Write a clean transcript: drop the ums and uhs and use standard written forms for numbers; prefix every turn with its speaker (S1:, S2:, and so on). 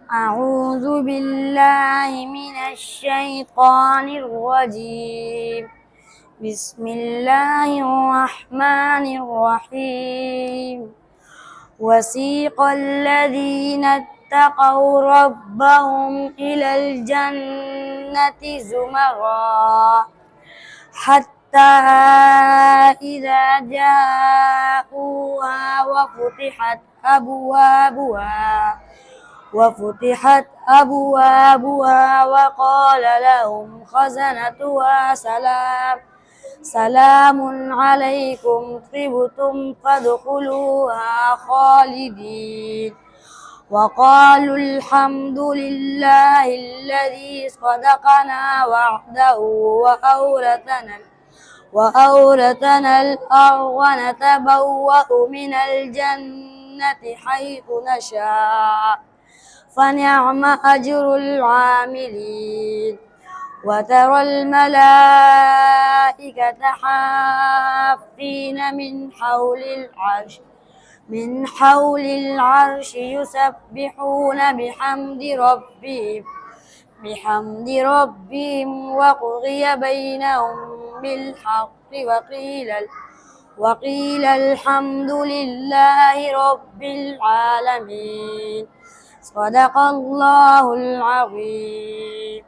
S1: أعوذ بالله من الشيطان الرجيم. بسم الله الرحمن الرحيم. وسيق الذين اتقوا ربهم إلى الجنة زمرا حتى إذا جاءوها وفتحت أبوابها وقال لهم خزنتها سلام عليكم طبتم فادخلوها خالدين وقالوا الحمد لله الذي صدقنا وعده وأورثنا الأرض نتبوأ من الجنة حيث نشاء فنعم أجر العاملين. وترى الملائكة حافين من حول العرش يسبحون بحمد ربهم وقضي بينهم بالحق وقيل الحمد لله رب العالمين. صدق الله العظيم.